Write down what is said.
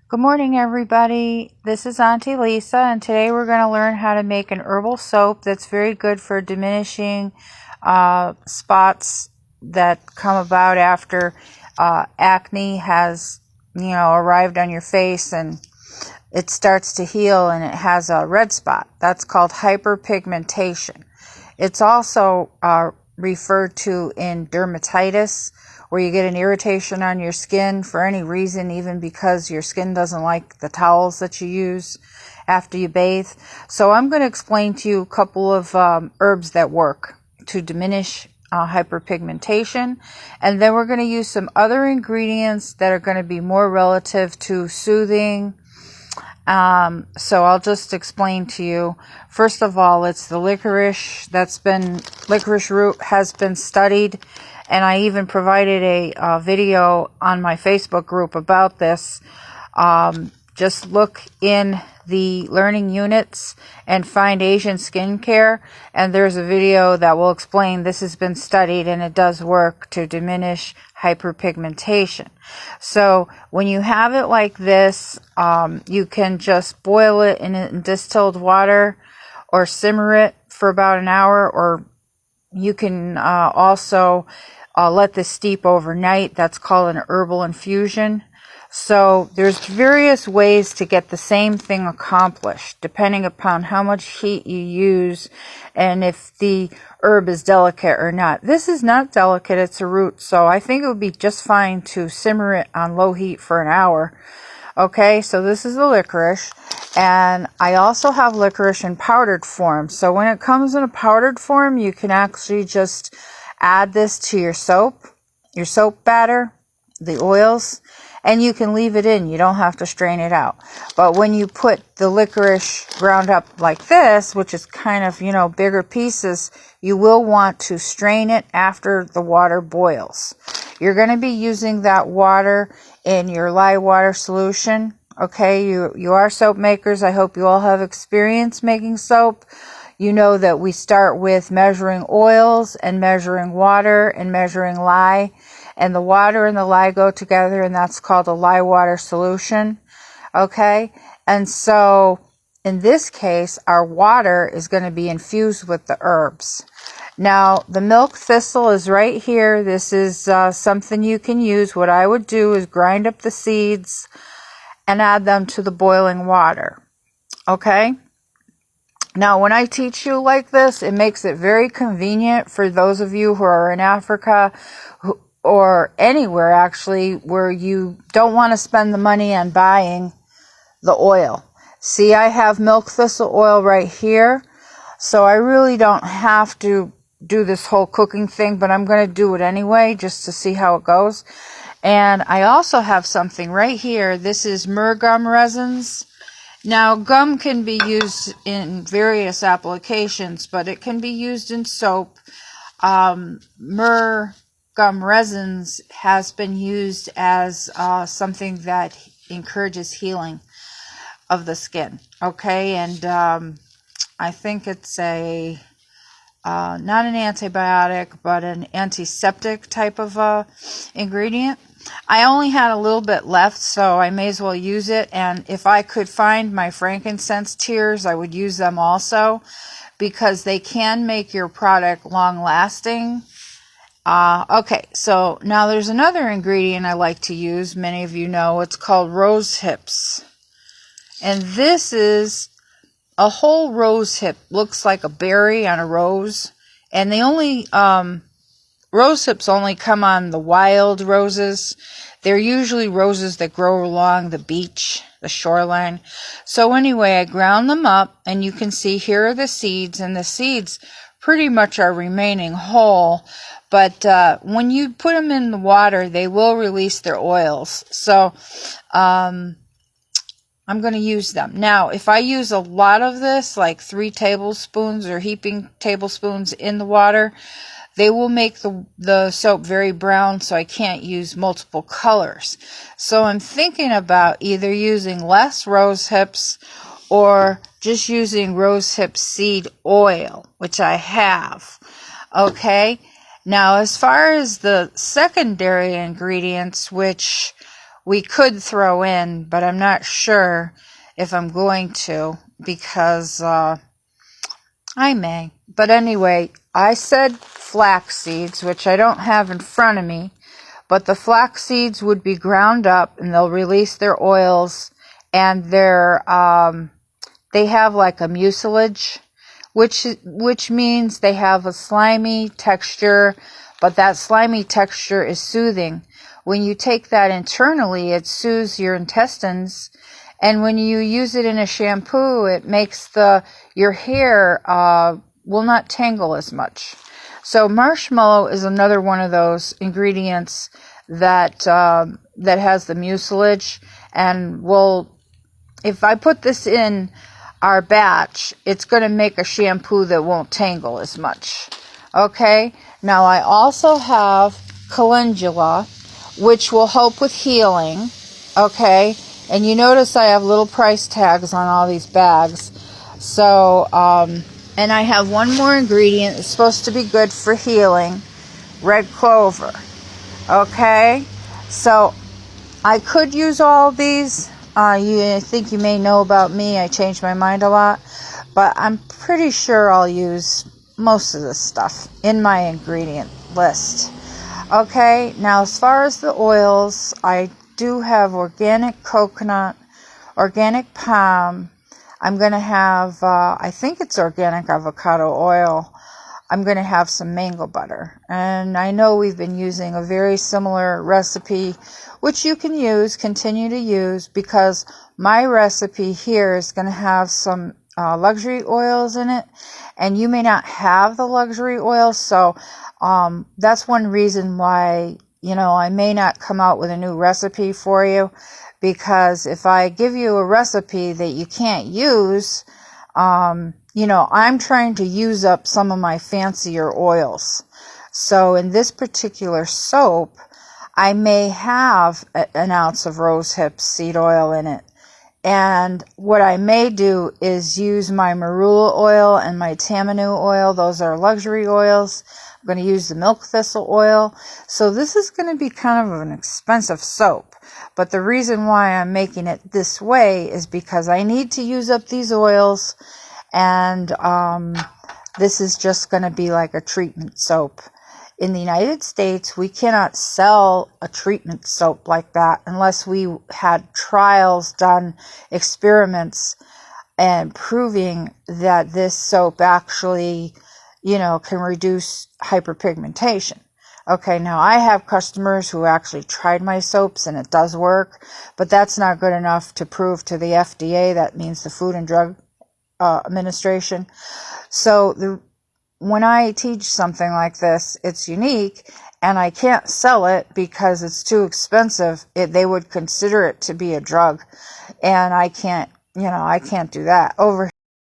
Good morning, everybody. This is Auntie Lisa, and today we're going to learn how to make an herbal soap that's very good for diminishing spots that come about after acne has, arrived on your face and it starts to heal and it has a red spot. That's called hyperpigmentation. It's also referred to in dermatitis, where you get an irritation on your skin for any reason, even because your skin doesn't like the towels that you use after you bathe. So I'm going to explain to you a couple of herbs that work to diminish hyperpigmentation, and then we're going to use some other ingredients that are going to be more relative to soothing. So I'll just explain to you. First of all, it's the licorice. Licorice root has been studied, and I even provided a video on my Facebook group about this. Just look in the learning units and find Asian skincare, and there's a video that will explain this has been studied and it does work to diminish hyperpigmentation. So when you have it like this, you can just boil it in distilled water or simmer it for about an hour, or you can also let this steep overnight. That's called an herbal infusion. So there's various ways to get the same thing accomplished, depending upon how much heat you use and if the herb is delicate or not. This is not delicate, it's a root, so I think it would be just fine to simmer it on low heat for an hour. Okay, so this is the licorice, and I also have licorice in powdered form. So when it comes in a powdered form, you can actually just add this to your soap batter, the oils, and you can leave it in. You don't have to strain it out. But when you put the licorice ground up like this, which is kind of, bigger pieces, you will want to strain it after the water boils. You're going to be using that water in your lye water solution. Okay, you are soap makers. I hope you all have experience making soap. You know that we start with measuring oils and measuring water and measuring lye. And the water and the lye go together, and that's called a lye water solution. Okay? And so in this case, our water is going to be infused with the herbs. Now, the milk thistle is right here. This is something you can use. What I would do is grind up the seeds and add them to the boiling water. Okay? Now, when I teach you like this, it makes it very convenient for those of you who are in Africa or anywhere actually where you don't want to spend the money on buying the oil. See, I have milk thistle oil right here, so I really don't have to do this whole cooking thing, but I'm going to do it anyway just to see how it goes. And I also have something right here. This is myrrh gum resins. Now, gum can be used in various applications, but it can be used in soap. Myrrh gum resins has been used as something that encourages healing of the skin. Okay, and I think it's a not an antibiotic, but an antiseptic type of ingredient. I only had a little bit left, so I may as well use it. And if I could find my frankincense tears, I would use them also, because they can make your product long-lasting. Okay, so now there's another ingredient I like to use. Many of you know it's called rose hips. And this is a whole rose hip. Looks like a berry on a rose. And the only rose hips only come on the wild roses. They're usually roses that grow along the beach, the shoreline. So anyway, I ground them up, and you can see here are the seeds, and the seeds pretty much are remaining whole. But when you put them in the water, they will release their oils. So I'm going to use them. Now, if I use a lot of this, like 3 tablespoons or heaping tablespoons in the water, they will make the soap very brown, so I can't use multiple colors. So I'm thinking about either using less rose hips or just using rose hip seed oil, which I have. Okay? Now, as far as the secondary ingredients, which we could throw in, but I'm not sure if I'm going to, because I may. But anyway, I said flax seeds, which I don't have in front of me, but the flax seeds would be ground up and they'll release their oils, and they have like a mucilage, which means they have a slimy texture, but that slimy texture is soothing. When you take that internally, it soothes your intestines, and when you use it in a shampoo, it makes your hair will not tangle as much. So marshmallow is another one of those ingredients that has the mucilage, and if I put this in our batch, it's going to make a shampoo that won't tangle as much. Okay, now I also have calendula, which will help with healing. Okay, and you notice I have little price tags on all these bags. So, and I have one more ingredient that's supposed to be good for healing, red clover. Okay, so I could use all of these. I think you may know about me, I change my mind a lot, but I'm pretty sure I'll use most of this stuff in my ingredient list. Okay, now as far as the oils, I do have organic coconut, organic palm. I'm going to have, I think it's organic avocado oil. I'm going to have some mango butter. And I know we've been using a very similar recipe, which you can continue to use, because my recipe here is going to have some luxury oils in it, and you may not have the luxury oils, so that's one reason why, I may not come out with a new recipe for you, because if I give you a recipe that you can't use, I'm trying to use up some of my fancier oils. So in this particular soap, I may have an ounce of rosehip seed oil in it. And what I may do is use my marula oil and my tamanu oil. Those are luxury oils. I'm going to use the milk thistle oil. So this is going to be kind of an expensive soap. But the reason why I'm making it this way is because I need to use up these oils. And this is just going to be like a treatment soap. In the United States, we cannot sell a treatment soap like that unless we had trials done, experiments, and proving that this soap actually, can reduce hyperpigmentation. Okay, now I have customers who actually tried my soaps and it does work, but that's not good enough to prove to the FDA. That means the Food and Drug Administration. So when I teach something like this, it's unique, and I can't sell it because it's too expensive. They would consider it to be a drug, and I can't do that. Over